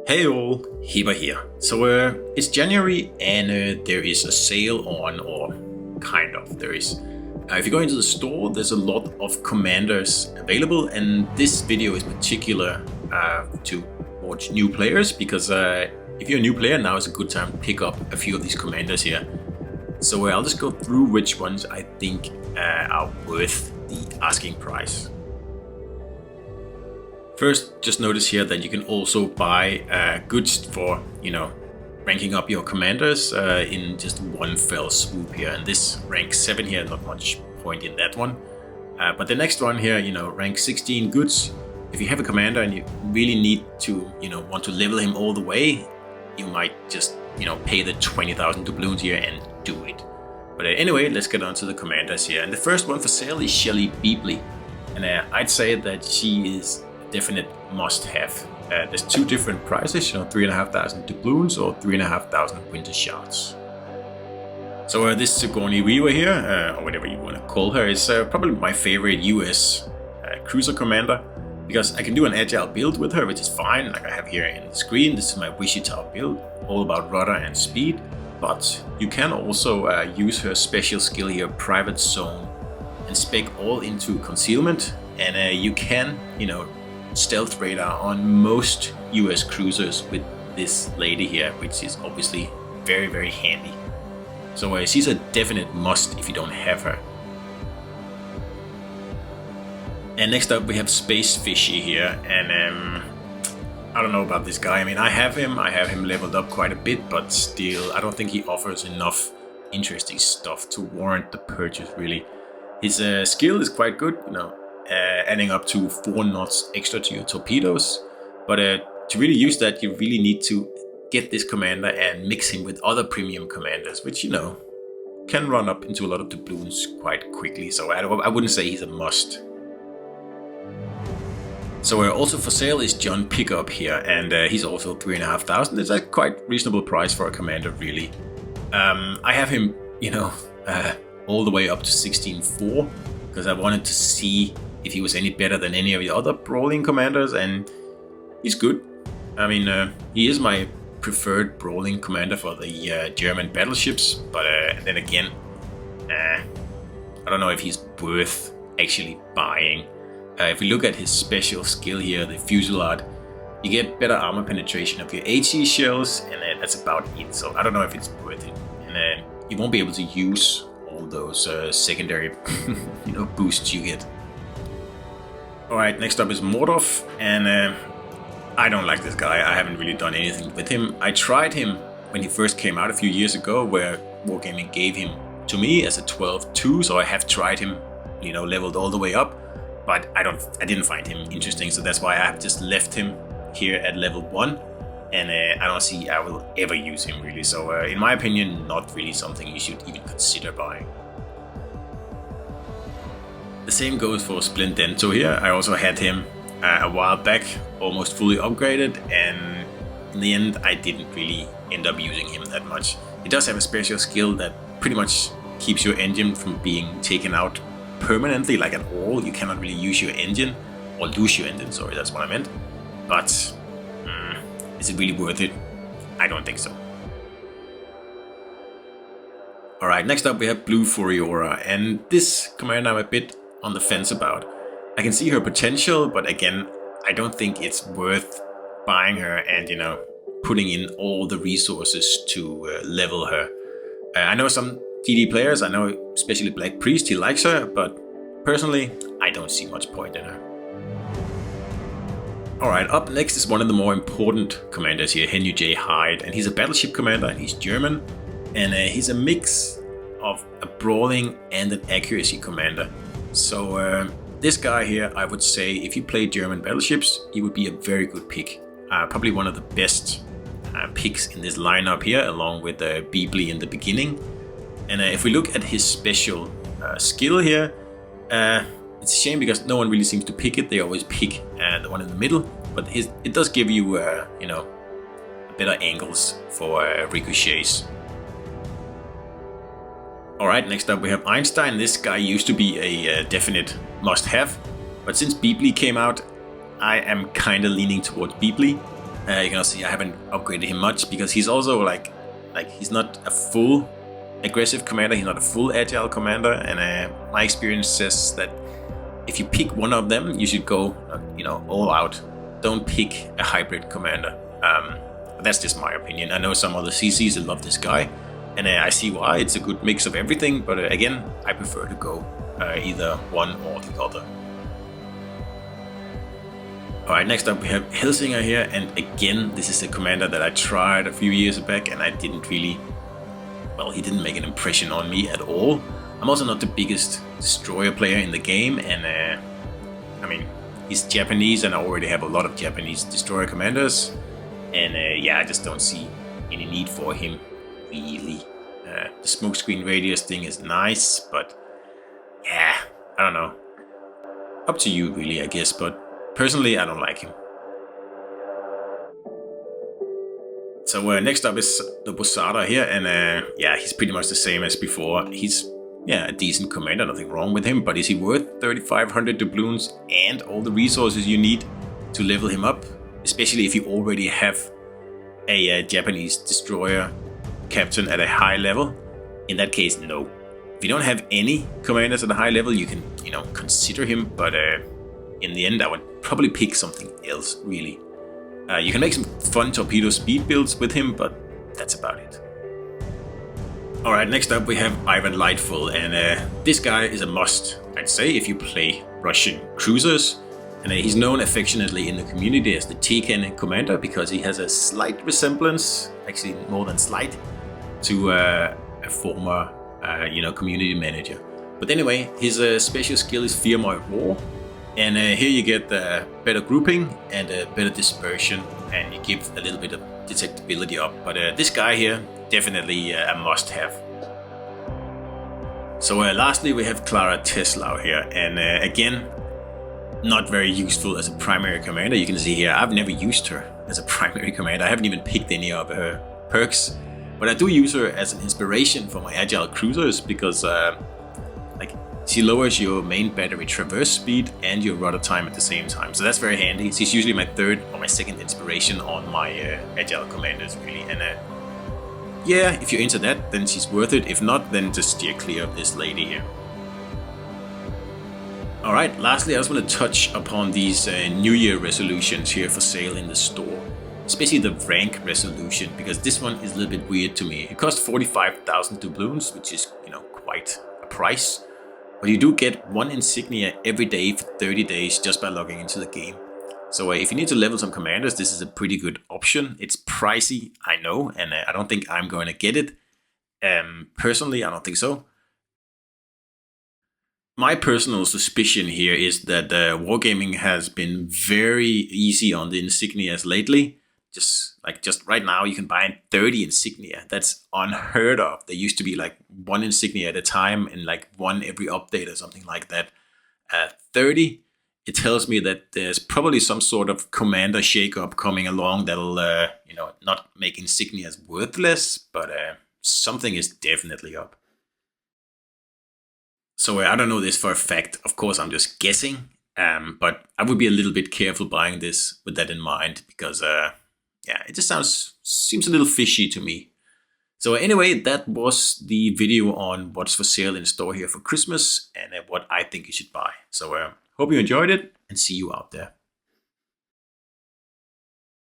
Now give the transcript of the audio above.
Hey all, Heber here. So it's January and there is a sale on, or kind of there is. If you go into the store, there's a lot of commanders available, and this video is particular to watch new players because if you're a new player, now is a good time to pick up a few of these commanders here. So I'll just go through which ones I think are worth the asking price. First, just notice here that you can also buy goods for, ranking up your commanders in just one fell swoop here. And this rank 7 here, not much point in that one. But the next one here, rank 16 goods. If you have a commander and you really need to, want to level him all the way, you might just, pay the 20,000 doubloons here and do it. But anyway, let's get on to the commanders here. And the first one for sale is Shelley Beebley. And I'd say that she is definite must-have. There's two different prices, 3,500 doubloons or 3,500 winter shards. So this Sigourney Weaver here, or whatever you want to call her, is probably my favorite US cruiser commander, because I can do an agile build with her, which is fine, like I have here in the screen. This is my Wichita build, all about rudder and speed, but you can also use her special skill here, Private Zone, and spec all into concealment, and you can, stealth radar on most US cruisers with this lady here, which is obviously very, very handy. So she's a definite must if you don't have her. And next up we have Space Fishy here, and I don't know about this guy. I mean, I have him leveled up quite a bit, but still I don't think he offers enough interesting stuff to warrant the purchase really. His skill is quite good, adding up to 4 knots extra to your torpedoes. But to really use that, you really need to get this commander and mix him with other premium commanders, which, can run up into a lot of doubloons quite quickly. So I wouldn't say he's a must. So also for sale is John Pickup here, and he's also 3,500. It's a quite reasonable price for a commander, really. I have him, all the way up to 16.4 because I wanted to see if he was any better than any of the other brawling commanders, and he's good. I mean, he is my preferred brawling commander for the German battleships, but then again, I don't know if he's worth actually buying. If we look at his special skill here, the Fusillade, you get better armor penetration of your HE shells, and that's about it. So I don't know if it's worth it, and you won't be able to use all those secondary boosts you get. Alright, next up is Mordov, and I don't like this guy. I haven't really done anything with him. I tried him when he first came out a few years ago, where Wargaming gave him to me as a 12-2, so I have tried him, leveled all the way up, but I didn't find him interesting, so that's why I have just left him here at level 1, and I don't see I will ever use him really. So in my opinion, not really something you should even consider buying. The same goes for Splendento here. I also had him a while back, almost fully upgraded, and in the end I didn't really end up using him that much. He does have a special skill that pretty much keeps your engine from being taken out permanently, like at all. You cannot really use your engine, or lose your engine, sorry, that's what I meant. But is it really worth it? I don't think so. Alright, next up we have Blue Furiora, and this commander I'm a bit on the fence about. I can see her potential, but again, I don't think it's worth buying her and, putting in all the resources to level her. I know some TD players, I know especially Black Priest, he likes her, but personally, I don't see much point in her. Alright, up next is one of the more important commanders here, Henry J. Hyde, and he's a battleship commander, and he's German, and he's a mix of a brawling and an accuracy commander. So this guy here, I would say, if you play German battleships, he would be a very good pick. Probably one of the best picks in this lineup here, along with Beebley in the beginning. And if we look at his special skill here, it's a shame because no one really seems to pick it. They always pick the one in the middle, but it does give you, better angles for ricochets. Alright, next up we have Einstein. This guy used to be a definite must-have, but since Beebley came out, I am kinda leaning towards Beebley. You can also see I haven't upgraded him much because he's also like he's not a full aggressive commander, he's not a full agile commander, and my experience says that if you pick one of them, you should go all out. Don't pick a hybrid commander. That's just my opinion. I know some other CCs that love this guy, and I see why. It's a good mix of everything, but again, I prefer to go either one or the other. Alright, next up we have Helsinger here, and again, this is a commander that I tried a few years back and I didn't really, well, he didn't make an impression on me at all. I'm also not the biggest destroyer player in the game, and I mean, he's Japanese and I already have a lot of Japanese destroyer commanders, and yeah, I just don't see any need for him, really. The smokescreen radius thing is nice, but yeah, I don't know. Up to you really, I guess, but personally, I don't like him. So next up is the Bosada here, and yeah, he's pretty much the same as before. He's a decent commander, nothing wrong with him, but is he worth 3,500 doubloons and all the resources you need to level him up? Especially if you already have a Japanese destroyer captain at a high level. In that case, no. If you don't have any commanders at a high level, you can, consider him, but in the end, I would probably pick something else, really. You can make some fun torpedo speed builds with him, but that's about it. Alright, next up we have Ivan Lightful, and this guy is a must, I'd say, if you play Russian cruisers. And he's known affectionately in the community as the Tekken commander because he has a slight resemblance, actually more than slight, to a former community manager. But anyway, his special skill is Fearmoid War. And here you get better grouping and better dispersion, and you give a little bit of detectability up. But this guy here, definitely a must-have. So lastly, we have Clara Teslau here, and again, not very useful as a primary commander. You can see here, I've never used her as a primary commander. I haven't even picked any of her perks, but I do use her as an inspiration for my agile cruisers because she lowers your main battery traverse speed and your rudder time at the same time. So that's very handy. She's usually my third or my second inspiration on my agile commanders, really. And yeah, if you're into that, then she's worth it. If not, then just steer clear of this lady here. Alright, lastly, I just want to touch upon these New Year resolutions here for sale in the store. Especially the rank resolution, because this one is a little bit weird to me. It costs 45,000 doubloons, which is, quite a price. But you do get one insignia every day for 30 days just by logging into the game. So if you need to level some commanders, this is a pretty good option. It's pricey, I know, and I don't think I'm going to get it. Personally, I don't think so. My personal suspicion here is that Wargaming has been very easy on the insignias lately. Just right now, you can buy 30 insignia. That's unheard of. There used to be like one insignia at a time and like one every update or something like that. 30, it tells me that there's probably some sort of commander shakeup coming along that'll, not make insignias worthless, but something is definitely up. So I don't know this for a fact. Of course, I'm just guessing, but I would be a little bit careful buying this with that in mind because, yeah, it just seems a little fishy to me. So anyway, that was the video on what's for sale in store here for Christmas and what I think you should buy. So hope you enjoyed it and see you out there.